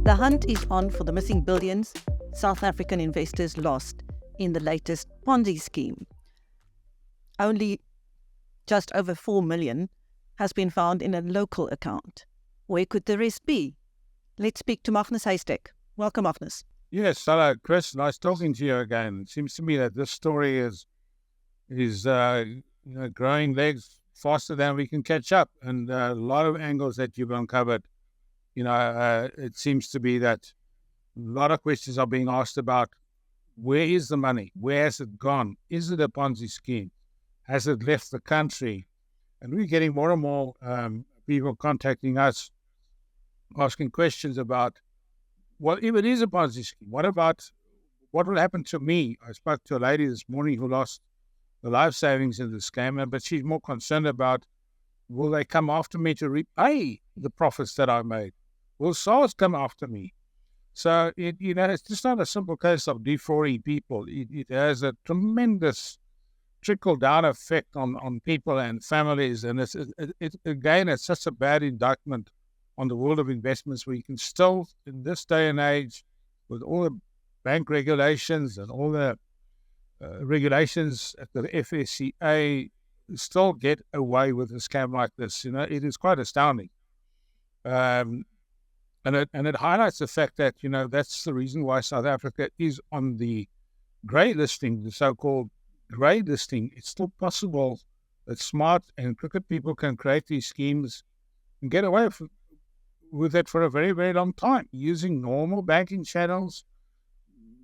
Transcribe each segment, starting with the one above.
The hunt is on for the missing billions South African investors lost in the latest Ponzi scheme. Only just over 4 million has been found in a local account. Where could the rest be? Let's speak to Magnus Heystek. Welcome, Magnus. Yes, hello, Chris. Nice talking to you again. It seems to me that this story is growing legs faster than we can catch up, and a lot of angles that you've uncovered. It seems to be that a lot of questions are being asked about where is the money? Where has it gone? Is it a Ponzi scheme? Has it left the country? And we're getting more and more people contacting us, asking questions about, well, if it is a Ponzi scheme, what will happen to me? I spoke to a lady this morning who lost the life savings in the scam, but she's more concerned about, will they come after me to repay the profits that I made? Will SARS come after me? So, it's just not a simple case of defrauding people. It has a tremendous trickle-down effect on people and families. And it's such a bad indictment on the world of investments, where you can still, in this day and age, with all the bank regulations and all the regulations at the FSCA, still get away with a scam like this. It is quite astounding. And it highlights the fact that, that's the reason why South Africa is on the grey listing, the so-called grey listing. It's still possible that smart and crooked people can create these schemes and get away with it for a very, very long time, using normal banking channels,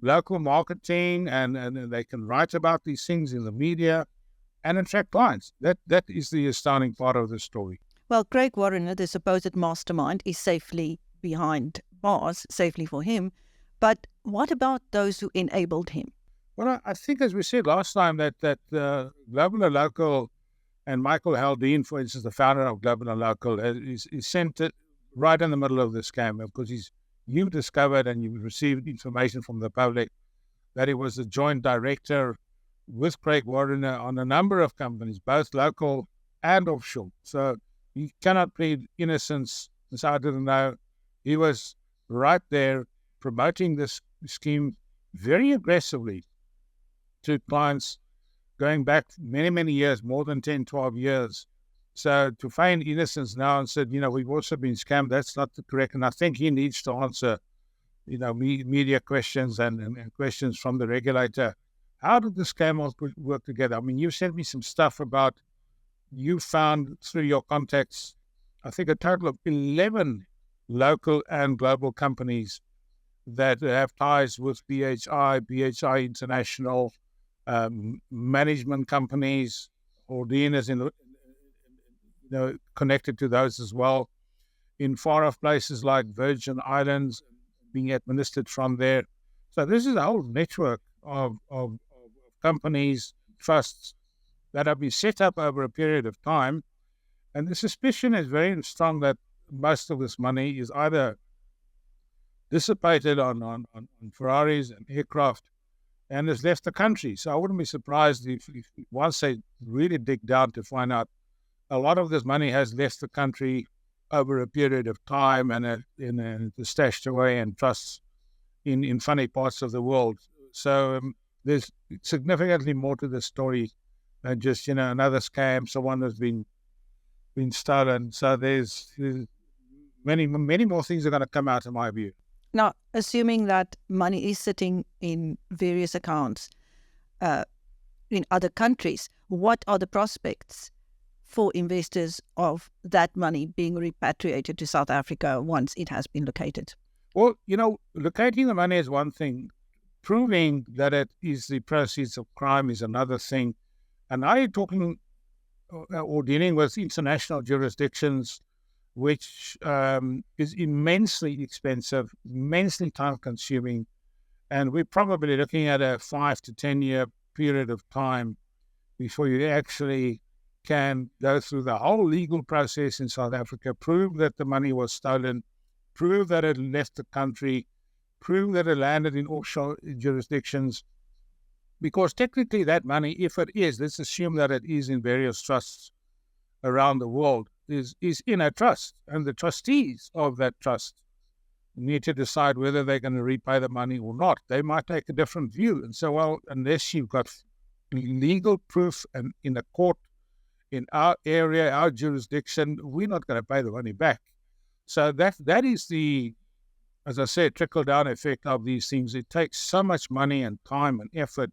local marketing, and they can write about these things in the media and attract clients. That is the astounding part of the story. Well, Craig Warriner, the supposed mastermind, is safely behind bars, safely for him. But what about those who enabled him? Well, I think, as we said last time, that Global and Local and Michael Haldane, for instance, the founder of Global and Local, is sent it right in the middle of the scam, because you've discovered and you've received information from the public that he was a joint director with Craig Warriner on a number of companies, both local and offshore. So you cannot plead innocence. So I didn't know. He was right there promoting this scheme very aggressively to clients going back many, many years, more than 10, 12 years. So to feign innocence now and said, we've also been scammed, that's not correct. And I think he needs to answer, media questions and questions from the regulator. How did the scam all work together? I mean, you sent me some stuff about, you found through your contacts, I think a total of 11 local and global companies that have ties with BHI International, management companies, Haldane is connected to those as well, in far-off places like Virgin Islands, being administered from there. So this is a whole network of companies, trusts that have been set up over a period of time. And the suspicion is very strong that most of this money is either dissipated on Ferraris and aircraft and has left the country. So I wouldn't be surprised if once they really dig down to find out, a lot of this money has left the country over a period of time and stashed away in trusts in funny parts of the world. So there's significantly more to the story than just, another scam, someone has been stolen. So there's many, many more things are going to come out, in my view. Now, assuming that money is sitting in various accounts in other countries, what are the prospects for investors of that money being repatriated to South Africa once it has been located? Well, locating the money is one thing. Proving that it is the proceeds of crime is another thing. And now you're talking or dealing with international jurisdictions, which is immensely expensive, immensely time-consuming, and we're probably looking at a 5 to 10 year period of time before you actually can go through the whole legal process in South Africa, prove that the money was stolen, prove that it left the country, prove that it landed in offshore jurisdictions. Because technically that money, if it is, let's assume that it is in various trusts around the world, is in a trust, and the trustees of that trust need to decide whether they're going to repay the money or not. They might take a different view and say, well, unless you've got legal proof and in a court in our area, our jurisdiction, we're not going to pay the money back. So that is the, as I said, trickle-down effect of these things. It takes so much money and time and effort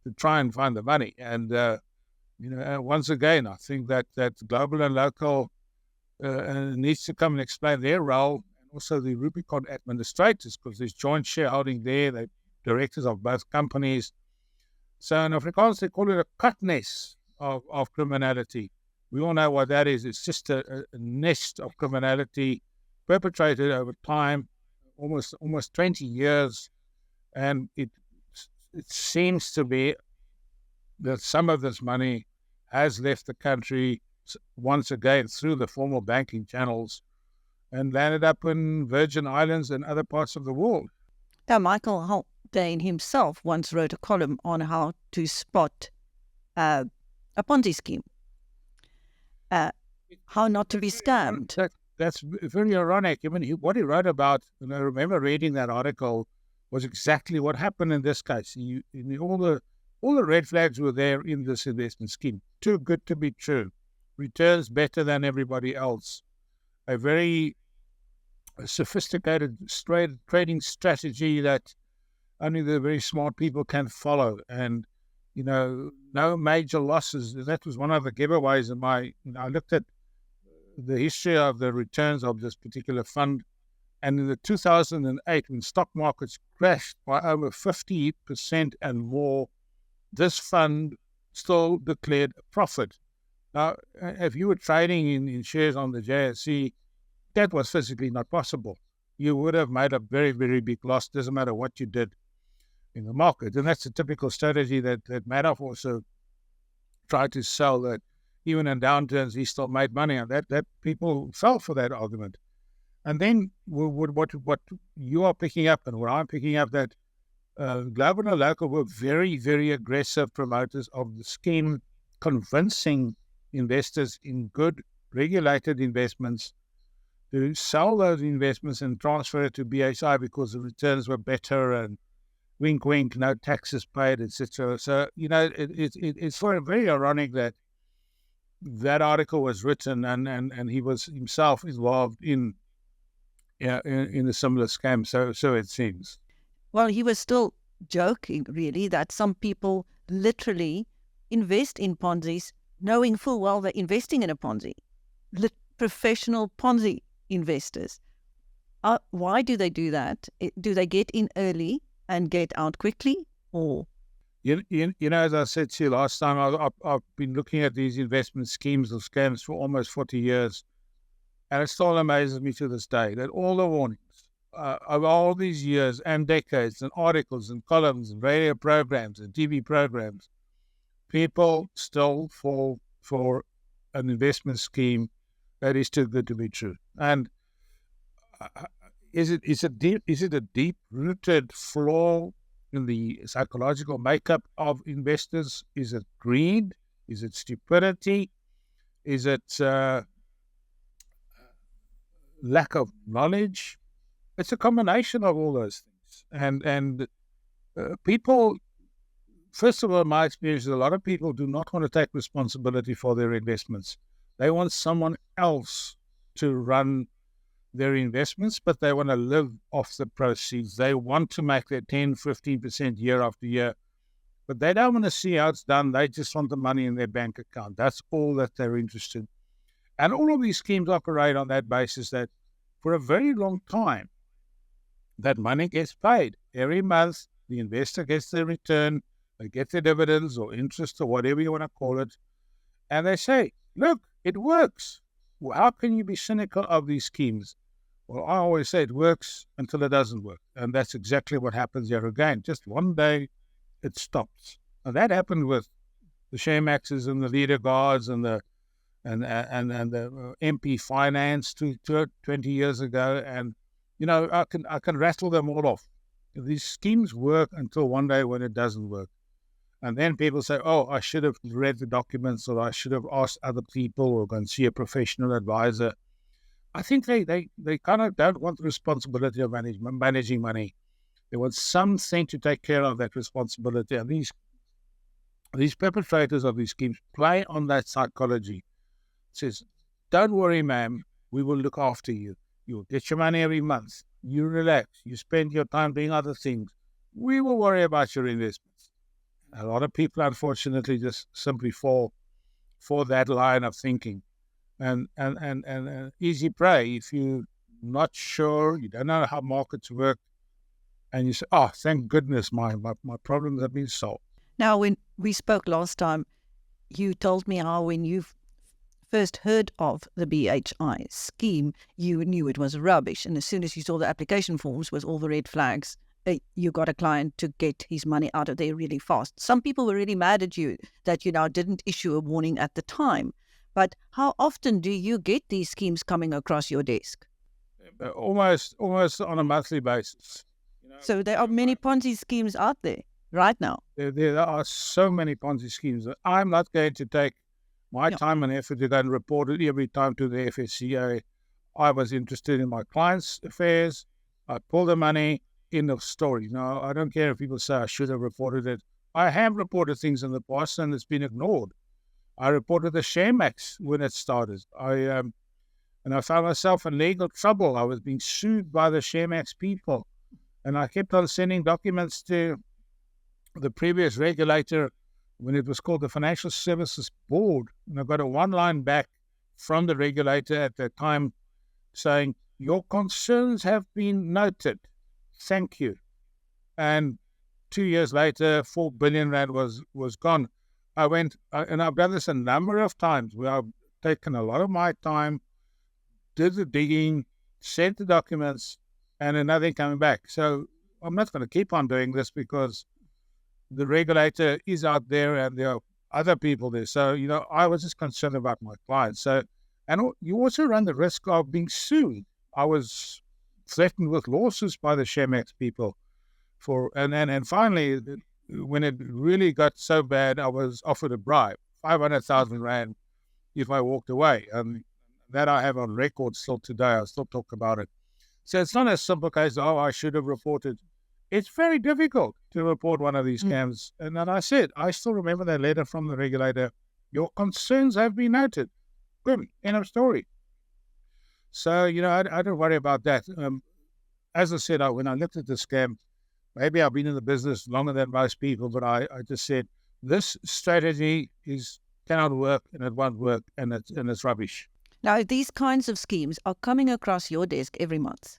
to try and find the money. And, once again, I think that global and local needs to come and explain their role, and also the Rubicon administrators, because there's joint shareholding there, they're directors of both companies. So in Afrikaans, they call it a cutness of criminality. We all know what that is. It's just a nest of criminality perpetrated over time, almost 20 years, and it seems to be that some of this money has left the country once again through the formal banking channels and landed up in Virgin Islands and other parts of the world. Now, Michael Haldane himself once wrote a column on how to spot a Ponzi scheme, how not to be scammed. That's very ironic. I mean, what he wrote about, and I remember reading that article, was exactly what happened in this case. All the red flags were there in this investment scheme. Too good to be true. Returns better than everybody else. A very sophisticated trading strategy that only the very smart people can follow. And, no major losses. That was one of the giveaways in I looked at the history of the returns of this particular fund. And in the 2008, when stock markets crashed by over 50% and more, this fund still declared a profit. Now, if you were trading in shares on the JSE, that was physically not possible. You would have made a very, very big loss. Doesn't matter what you did in the market. And that's a typical strategy that Madoff also tried to sell, that even in downturns, he still made money. And that people fell for that argument. And then what you are picking up and what I'm picking up, that global and local were very, very aggressive promoters of the scheme, convincing investors in good regulated investments to sell those investments and transfer it to BHI because the returns were better, and wink, wink, no taxes paid, etc. So, it's very ironic that article was written and he was himself involved in a similar scam, so it seems. Well, he was still joking, really, that some people literally invest in Ponzi's knowing full well they're investing in a Ponzi. Professional Ponzi investors. Why do they do that? Do they get in early and get out quickly? Or as I said to you last time, I've been looking at these investment schemes or scams for almost 40 years. And it still amazes me to this day that all the warnings of all these years and decades and articles and columns and radio programs and TV programs, people still fall for an investment scheme that is too good to be true. And is it a deep-rooted flaw in the psychological makeup of investors? Is it greed? Is it stupidity? Is it lack of knowledge? It's a combination of all those things. And people, first of all, in my experience, a lot of people do not want to take responsibility for their investments. They want someone else to run their investments, but they want to live off the proceeds. They want to make their 10, 15% year after year, but they don't want to see how it's done. They just want the money in their bank account. That's all that they're interested in. And all of these schemes operate on that basis, that for a very long time, that money gets paid. Every month, the investor gets their return, they get their dividends or interest or whatever you want to call it, and they say, look, it works. Well, how can you be cynical of these schemes? Well, I always say it works until it doesn't work. And that's exactly what happens here again. Just one day, it stops. And that happened with the Shaymaxes and the Leader Guards and the MP Finance 20 years ago. And, I can rattle them all off. These schemes work until one day when it doesn't work. And then people say, oh, I should have read the documents, or I should have asked other people, or go and see a professional advisor. I think they kind of don't want the responsibility of managing money. They want something to take care of that responsibility. And these perpetrators of these schemes play on that psychology. It says, don't worry, ma'am, we will look after you. You'll get your money every month. You relax. You spend your time doing other things. We will worry about your investments. A lot of people, unfortunately, just simply fall for that line of thinking. And easy prey, if you're not sure, you don't know how markets work, and you say, oh, thank goodness, my problems have been solved. Now, when we spoke last time, you told me how when you first heard of the BHI scheme, you knew it was rubbish. And as soon as you saw the application forms with all the red flags, you got a client to get his money out of there really fast. Some people were really mad at you that you now didn't issue a warning at the time. But how often do you get these schemes coming across your desk? Almost on a monthly basis. So there are many Ponzi schemes out there right now. There are so many Ponzi schemes that I'm not going to take my time and effort to go and report it every time to the FSCA. I was interested in my clients' affairs. I pull the money, end of story. Now, I don't care if people say I should have reported it. I have reported things in the past and it's been ignored. I reported the Shamax when it started. And I found myself in legal trouble. I was being sued by the Shamax people. And I kept on sending documents to the previous regulator when it was called the Financial Services Board. And I got a one-line back from the regulator at that time saying, your concerns have been noted. Thank you. And 2 years later, 4 billion rand was gone. And I've done this a number of times where I've taken a lot of my time, did the digging, sent the documents, and then nothing coming back. So I'm not going to keep on doing this because the regulator is out there and there are other people there. So, I was just concerned about my clients. So, and you also run the risk of being sued. I was threatened with lawsuits by the Shamax people and finally, when it really got so bad, I was offered a bribe, 500,000 rand, if I walked away. And that I have on record still today. I still talk about it. So it's not a simple case, I should have reported. It's very difficult to report one of these scams. And then I said, I still remember that letter from the regulator. Your concerns have been noted. Good, end of story. So, I don't worry about that. As I said, when I looked at the scam, maybe I've been in the business longer than most people, but I just said, this strategy cannot work, and it won't work, and it's rubbish. Now, these kinds of schemes are coming across your desk every month.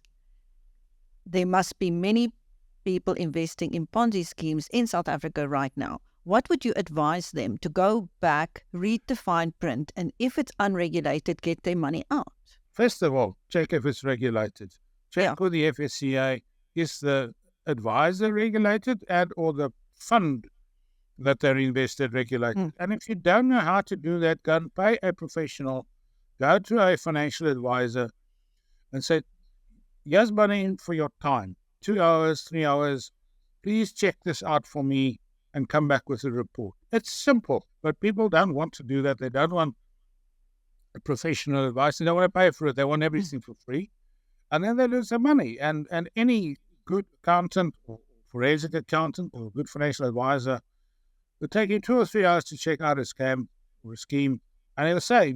There must be many people investing in Ponzi schemes in South Africa right now. What would you advise them to go back, read the fine print, and if it's unregulated, get their money out? First of all, check if it's regulated. Check with the FSCA. Is the advisor regulated or the fund that they're invested regulated? And if you don't know how to do that, go and pay a professional. Go to a financial advisor and say, here's money for your time, 2 hours, 3 hours. Please check this out for me and come back with a report. It's simple, but people don't want to do that. They don't want a professional advice. They don't want to pay for it. They want everything for free. And then they lose their money. And any good accountant or forensic accountant or good financial advisor will take you 2 or 3 hours to check out a scam or a scheme. And they'll say,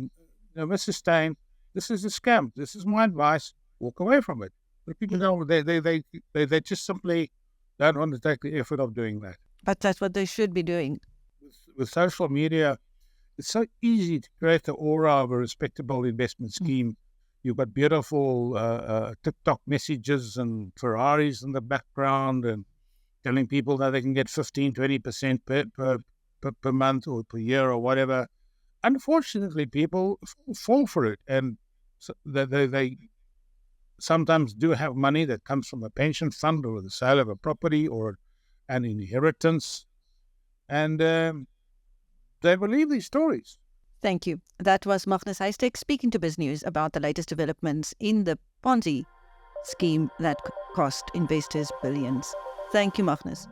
Mr. Steyn, this is a scam. This is my advice. Walk away from it. But people don't. They just simply don't want to take the effort of doing that. But that's what they should be doing. With social media, it's so easy to create the aura of a respectable investment scheme. You've got beautiful TikTok messages and Ferraris in the background and telling people that they can get 15, 20% per month or per year or whatever. Unfortunately, people fall for it, and so they sometimes do have money that comes from a pension fund or the sale of a property or an inheritance, and they believe these stories. Thank you. That was Magnus Heystek speaking to BizNews about the latest developments in the Ponzi scheme that cost investors billions. Thank you, Magnus.